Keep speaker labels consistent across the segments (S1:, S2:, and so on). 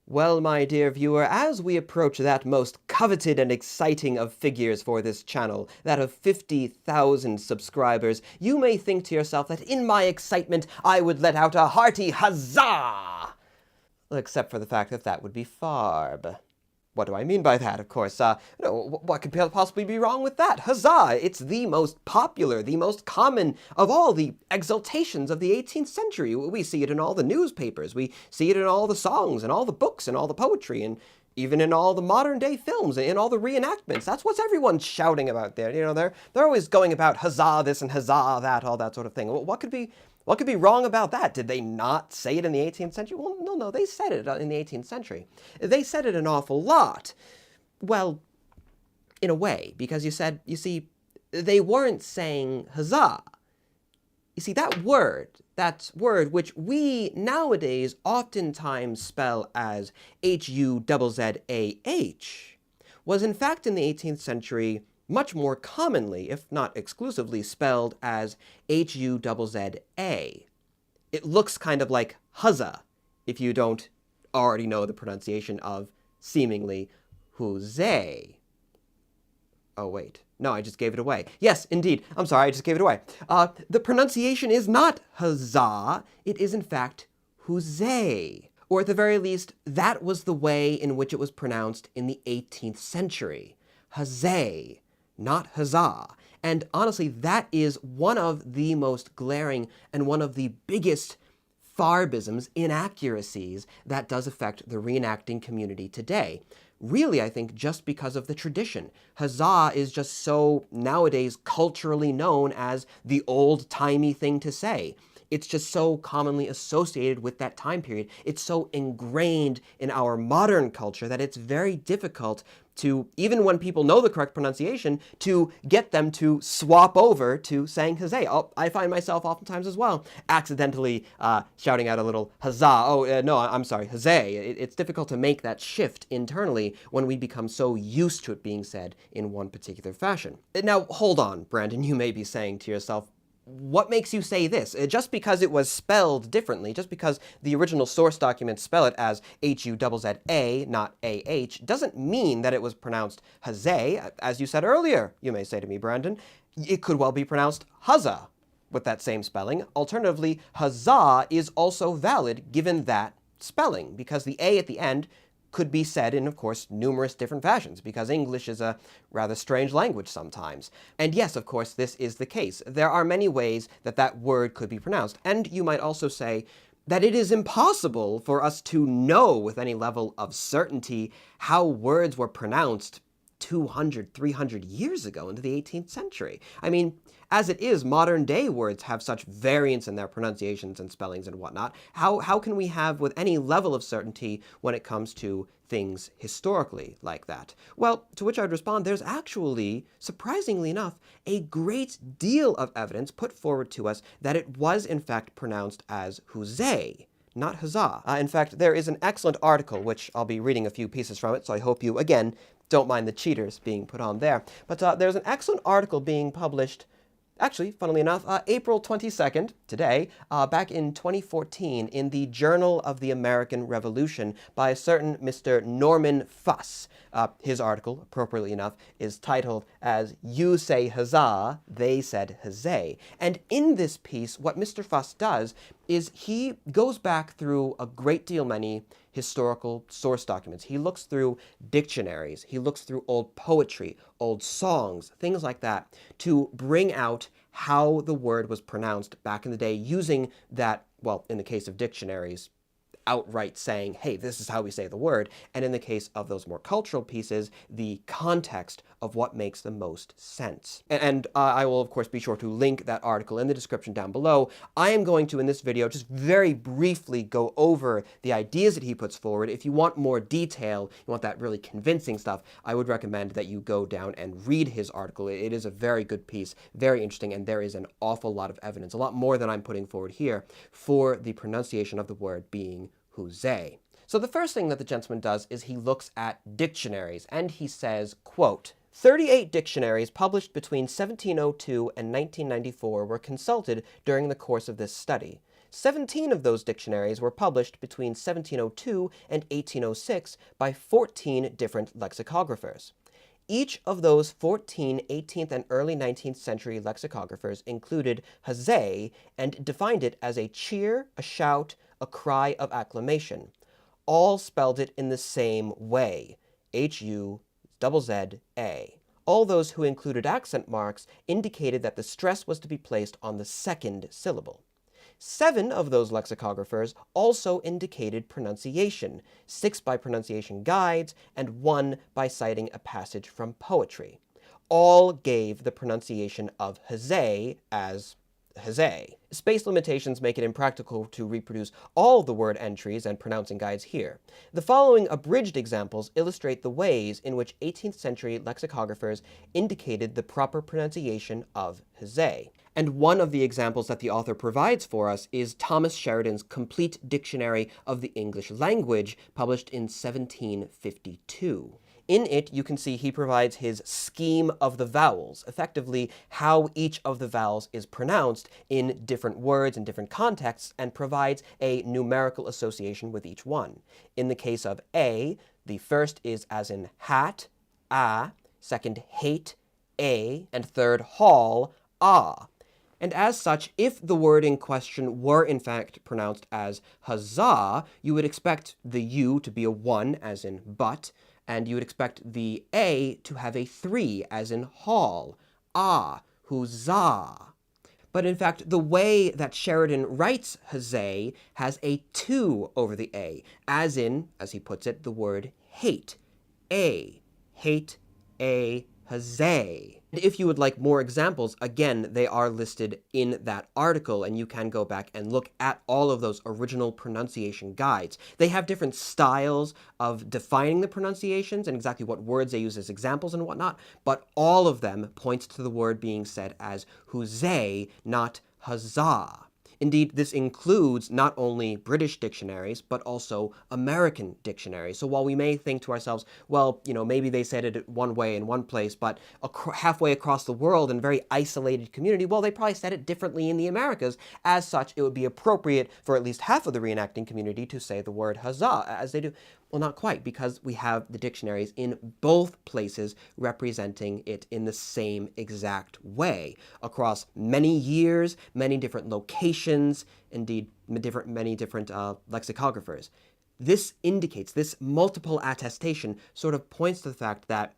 S1: Well, my dear viewer, as we approach that most coveted and exciting of figures for this channel, that of 50,000 subscribers, you may think to yourself that in my excitement I would let out a hearty huzzah! Except for the fact that that would be farb. What do I mean by that, of course? What could possibly be wrong with that? Huzzah! It's the most popular, the most common of all the exultations of the 18th century. We see it in all the newspapers. We see it in all the songs and all the books and all the poetry and even in all the modern day films and in all the reenactments. That's what everyone's shouting about there. You know, they're always going about huzzah this and huzzah that, all that sort of thing. What could be wrong about that? Did they not say it in the 18th century? Well, no, they said it in the 18th century. They said it an awful lot. Well, in a way, because you see, they weren't saying huzzah. You see, that word which we nowadays oftentimes spell as Huzzah, was in fact in the 18th century much more commonly, if not exclusively, spelled as Huzzah. It looks kind of like Huzzah, if you don't already know the pronunciation of, seemingly, Huzzay. Oh, wait. No, I just gave it away. Yes, indeed. I'm sorry, I just gave it away. The pronunciation is not Huzzah. It is, in fact, Huzzay. Or at the very least, that was the way in which it was pronounced in the 18th century. Huzzay, not Huzzah. And honestly, that is one of the most glaring and one of the biggest farbisms, inaccuracies, that does affect the reenacting community today. Really, I think just because of the tradition. Huzzah is just so nowadays culturally known as the old-timey thing to say. It's just so commonly associated with that time period. It's so ingrained in our modern culture that it's very difficult to, even when people know the correct pronunciation, to get them to swap over to saying Huzzay. I find myself oftentimes as well accidentally shouting out a little huzzah. No, I'm sorry, Huzzay. It's difficult to make that shift internally when we become so used to it being said in one particular fashion. Now, hold on, Brandon. You may be saying to yourself, what makes you say this? Just because it was spelled differently, just because the original source documents spell it as Huzzah, not AH, doesn't mean that it was pronounced Huzzay. As you said earlier, you may say to me, Brandon, it could well be pronounced Huzzah with that same spelling. Alternatively, Huzzah is also valid given that spelling, because the A at the end could be said in, of course, numerous different fashions, because English is a rather strange language sometimes. And yes, of course, this is the case. There are many ways that that word could be pronounced. And you might also say that it is impossible for us to know with any level of certainty how words were pronounced 200, 300 years ago into the 18th century. I mean, as it is, modern day words have such variance in their pronunciations and spellings and whatnot. How can we have with any level of certainty when it comes to things historically like that? Well, to which I'd respond, there's actually, surprisingly enough, a great deal of evidence put forward to us that it was in fact pronounced as Huzzay, not Huzzah. In fact, there is an excellent article, which I'll be reading a few pieces from it, so I hope you, again, don't mind the cheaters being put on there. But there's an excellent article being published, actually, funnily enough, April 22nd, today, back in 2014, in the Journal of the American Revolution by a certain Mr. Norman Fuss. His article, appropriately enough, is titled as "You Say Huzzah, They Said Huzzay." And in this piece, what Mr. Fuss does is he goes back through a great deal many historical source documents. He looks through dictionaries, he looks through old poetry, old songs, things like that, to bring out how the word was pronounced back in the day using that, well, in the case of dictionaries, outright saying, hey, this is how we say the word, and in the case of those more cultural pieces, the context of what makes the most sense. And I will, of course, be sure to link that article in the description down below. I am going to, in this video, just very briefly go over the ideas that he puts forward. If you want more detail, you want that really convincing stuff, I would recommend that you go down and read his article. It is a very good piece, very interesting, and there is an awful lot of evidence, a lot more than I'm putting forward here, for the pronunciation of the word being Huzzay. So the first thing that the gentleman does is he looks at dictionaries, and he says, quote, 38 dictionaries published between 1702 and 1994 were consulted during the course of this study. 17 of those dictionaries were published between 1702 and 1806 by 14 different lexicographers. Each of those 14 18th and early 19th century lexicographers included Huzzay and defined it as a cheer, a shout, a cry of acclamation. All spelled it in the same way, Huzzay. All those who included accent marks indicated that the stress was to be placed on the second syllable. 7 of those lexicographers also indicated pronunciation, 6 by pronunciation guides, and 1 by citing a passage from poetry. All gave the pronunciation of Huzzay as Huzzay. Space limitations make it impractical to reproduce all the word entries and pronouncing guides here. The following abridged examples illustrate the ways in which 18th century lexicographers indicated the proper pronunciation of Huzzay. And one of the examples that the author provides for us is Thomas Sheridan's Complete Dictionary of the English Language, published in 1752. In it, you can see he provides his scheme of the vowels, effectively how each of the vowels is pronounced in different words and different contexts, and provides a numerical association with each one. In the case of A, the first is as in hat, a, second hate, a, and third hall, ah. And as such, if the word in question were in fact pronounced as Huzzah, you would expect the U to be a 1, as in but, and you would expect the A to have a 3, as in hall, Huzzah. But in fact, the way that Sheridan writes Huzzay has a 2 over the A, as in, as he puts it, the word hate, a, Huzzay. And if you would like more examples, again, they are listed in that article, and you can go back and look at all of those original pronunciation guides. They have different styles of defining the pronunciations and exactly what words they use as examples and whatnot, but all of them point to the word being said as Huzzay, not Huzzah. Indeed, this includes not only British dictionaries, but also American dictionaries. So while we may think to ourselves, well, maybe they said it one way in one place, but halfway across the world in a very isolated community, well, they probably said it differently in the Americas. As such, it would be appropriate for at least half of the reenacting community to say the word Huzzah, as they do. Well, not quite, because we have the dictionaries in both places representing it in the same exact way, across many years, many different locations, indeed, many different lexicographers. This indicates, this multiple attestation sort of points to the fact that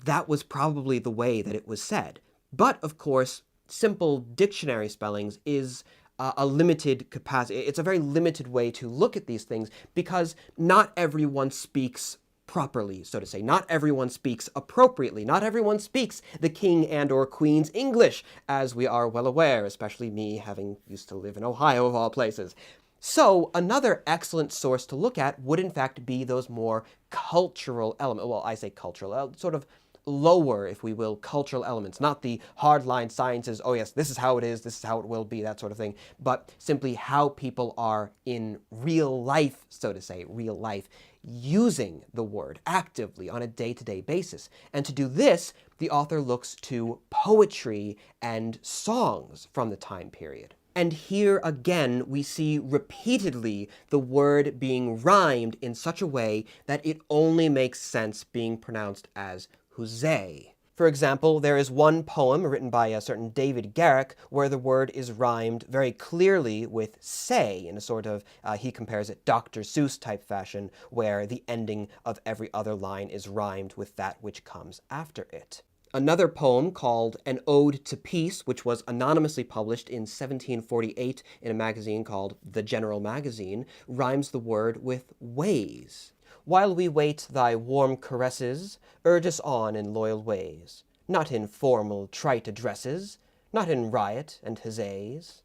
S1: that was probably the way that it was said. But, of course, simple dictionary spellings is a limited capacity. It's a very limited way to look at these things because not everyone speaks properly, so to say. Not everyone speaks appropriately. Not everyone speaks the king and or queen's English, as we are well aware, especially me having used to live in Ohio of all places. So another excellent source to look at would in fact be those more cultural elements. Well, I say cultural, sort of lower, if we will, cultural elements, not the hardline sciences, oh yes, this is how it is, this is how it will be, that sort of thing, but simply how people are in real life, so to say, real life, using the word actively on a day-to-day basis. And to do this, the author looks to poetry and songs from the time period. And here again, we see repeatedly the word being rhymed in such a way that it only makes sense being pronounced as Huzzay. For example, there is one poem written by a certain David Garrick where the word is rhymed very clearly with say in a sort of, he compares it Dr. Seuss type fashion, where the ending of every other line is rhymed with that which comes after it. Another poem called An Ode to Peace, which was anonymously published in 1748 in a magazine called The General Magazine, rhymes the word with ways. While we wait thy warm caresses, urge us on in loyal ways, not in formal trite addresses, not in riot and huzzays.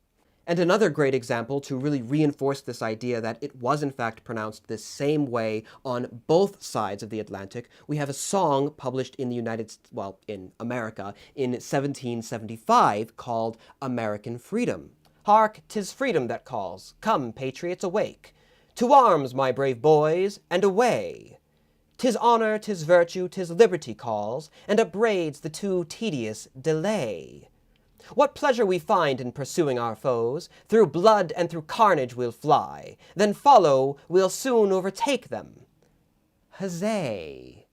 S1: And another great example to really reinforce this idea that it was in fact pronounced this same way on both sides of the Atlantic, we have a song published in in America in 1775 called American Freedom. Hark, 'tis freedom that calls, come, patriots, awake! To arms, my brave boys, and away! 'Tis honor, 'tis virtue, 'tis liberty calls, and upbraids the too tedious delay. What pleasure we find in pursuing our foes, through blood and through carnage we'll fly, then follow, we'll soon overtake them. Huzzay.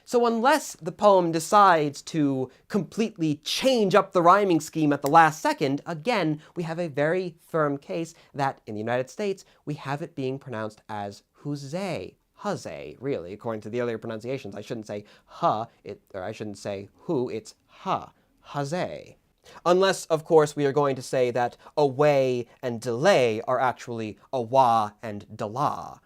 S1: So unless the poem decides to completely change up the rhyming scheme at the last second, again, we have a very firm case that in the United States, we have it being pronounced as Huzzay. Huzzay, really, according to the earlier pronunciations. I shouldn't say or I shouldn't say who, it's ha. Huzzay. Unless, of course, we are going to say that away and delay are actually awa and dala.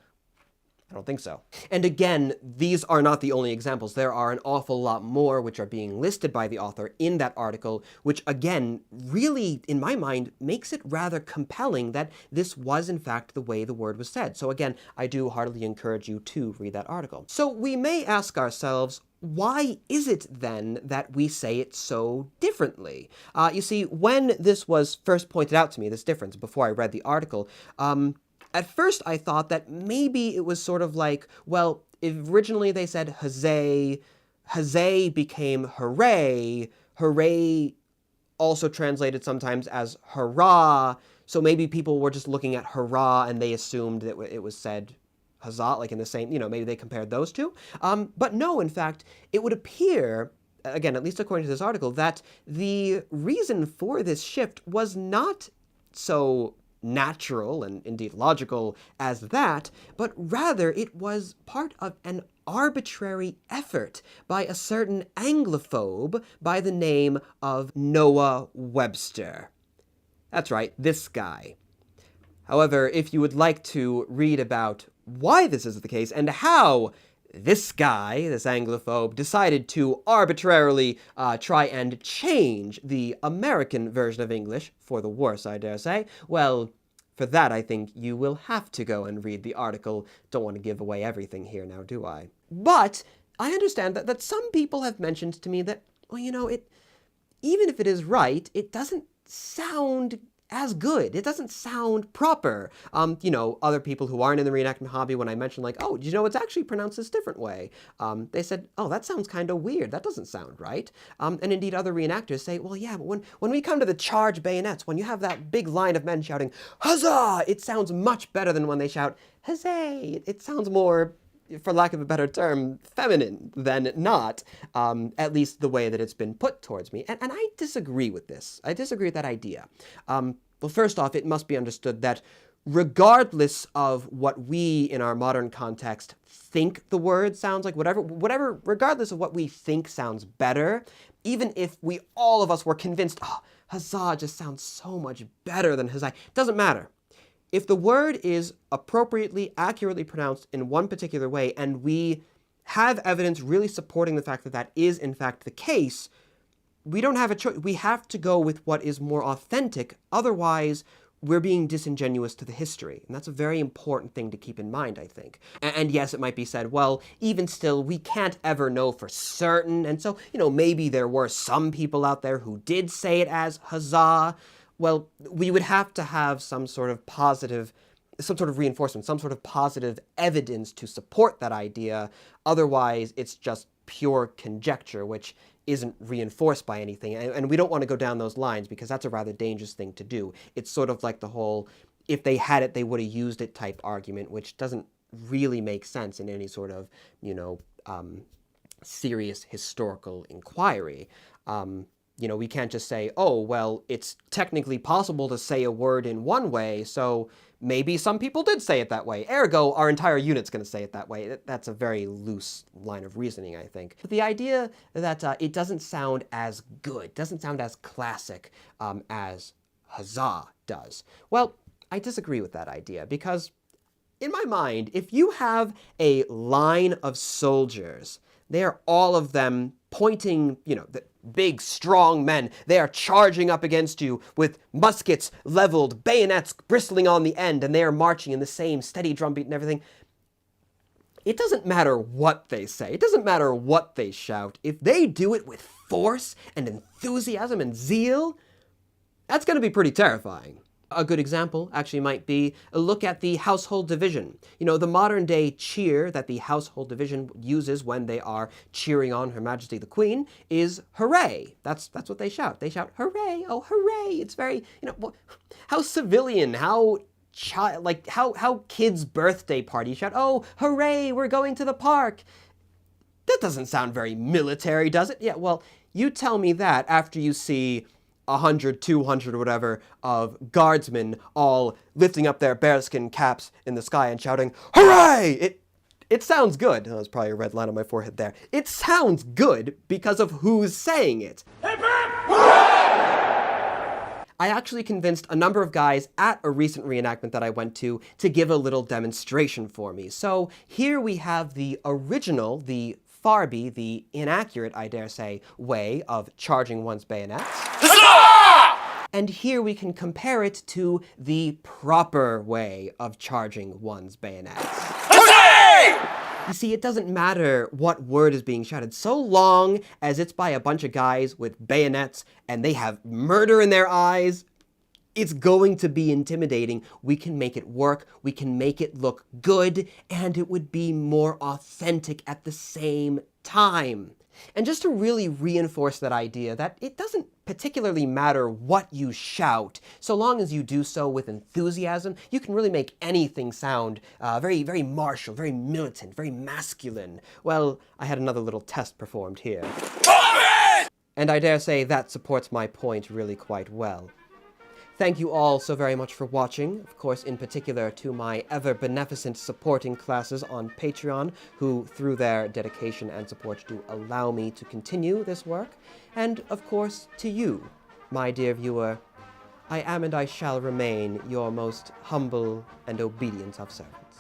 S1: I don't think so. And again, these are not the only examples. There are an awful lot more which are being listed by the author in that article, which again, really, in my mind, makes it rather compelling that this was in fact the way the word was said. So again, I do heartily encourage you to read that article. So we may ask ourselves, why is it then that we say it so differently? You see, when this was first pointed out to me, this difference, before I read the article, at first I thought that maybe it was sort of like, well, originally they said Huzzay, Huzzay became hooray, hooray also translated sometimes as hurrah, so maybe people were just looking at hurrah and they assumed that it was said Huzzah, like in the same, maybe they compared those two. But no, in fact, it would appear, again, at least according to this article, that the reason for this shift was not so natural and indeed logical as that, but rather it was part of an arbitrary effort by a certain Anglophobe by the name of Noah Webster. That's right, this guy. However, if you would like to read about why this is the case and how this guy, this Anglophobe, decided to arbitrarily try and change the American version of English, for the worse, I dare say, well, for that I think you will have to go and read the article. Don't want to give away everything here now, do I? But I understand that some people have mentioned to me that, well, even if it is right, it doesn't sound as good. It doesn't sound proper. Other people who aren't in the reenactment hobby, when I mentioned like, oh, it's actually pronounced this different way, they said, oh, that sounds kind of weird. That doesn't sound right. And indeed other reenactors say, well, yeah, but when we come to the charge bayonets, when you have that big line of men shouting, Huzzah! It sounds much better than when they shout, Huzzay! It sounds more, for lack of a better term, feminine than not, at least the way that it's been put towards me. And I disagree with this. I disagree with that idea. Well, first off, it must be understood that regardless of what we, in our modern context, think the word sounds like, whatever, regardless of what we think sounds better, even if all of us were convinced, oh, Huzzah just sounds so much better than Huzzay, doesn't matter. If the word is appropriately, accurately pronounced in one particular way, and we have evidence really supporting the fact that that is in fact the case, we don't have a choice. We have to go with what is more authentic. Otherwise, we're being disingenuous to the history. And that's a very important thing to keep in mind, I think. And yes, it might be said, well, even still, we can't ever know for certain. And so, maybe there were some people out there who did say it as Huzzah. Well, we would have to have some sort of reinforcement, some sort of positive evidence to support that idea. Otherwise, it's just pure conjecture, which isn't reinforced by anything. And we don't want to go down those lines because that's a rather dangerous thing to do. It's sort of like the whole, if they had it, they would have used it type argument, which doesn't really make sense in any sort of, serious historical inquiry. We can't just say, oh, well, it's technically possible to say a word in one way, so maybe some people did say it that way. Ergo, our entire unit's going to say it that way. That's a very loose line of reasoning, I think. But the idea that it doesn't sound as good, doesn't sound as classic as Huzzah does. Well, I disagree with that idea because, in my mind, if you have a line of soldiers, they are all of them pointing, the big, strong men. They are charging up against you with muskets leveled, bayonets bristling on the end, and they are marching in the same steady drumbeat and everything. It doesn't matter what they say. It doesn't matter what they shout. If they do it with force and enthusiasm and zeal, that's going to be pretty terrifying. A good example actually might be a look at the household division. You know, the modern day cheer that the household division uses when they are cheering on Her Majesty the Queen is hooray. That's what they shout. They shout hooray, oh hooray. It's very, you know, how civilian, how how kids' birthday party shout, oh hooray, we're going to the park. That doesn't sound very military, does it? Yeah, well, you tell me that after you see 100, 200, or whatever of guardsmen all lifting up their bearskin caps in the sky and shouting, hooray! It sounds good. Oh, there's probably a red line on my forehead there. It sounds good because of who's saying it. I actually convinced a number of guys at a recent reenactment that I went to give a little demonstration for me. So here we have the original, the farby, the inaccurate, I dare say, way of charging one's bayonets. And here we can compare it to the proper way of charging one's bayonets. Huzzay! You see, it doesn't matter what word is being shouted, so long as it's by a bunch of guys with bayonets and they have murder in their eyes. It's going to be intimidating. We can make it work, we can make it look good, and it would be more authentic at the same time. And just to really reinforce that idea that it doesn't particularly matter what you shout, so long as you do so with enthusiasm, you can really make anything sound very, very martial, very militant, very masculine. Well, I had another little test performed here. And I dare say that supports my point really quite well. Thank you all so very much for watching, of course in particular to my ever-beneficent supporting classes on Patreon, who through their dedication and support do allow me to continue this work, and of course to you, my dear viewer. I am and I shall remain your most humble and obedient of servants.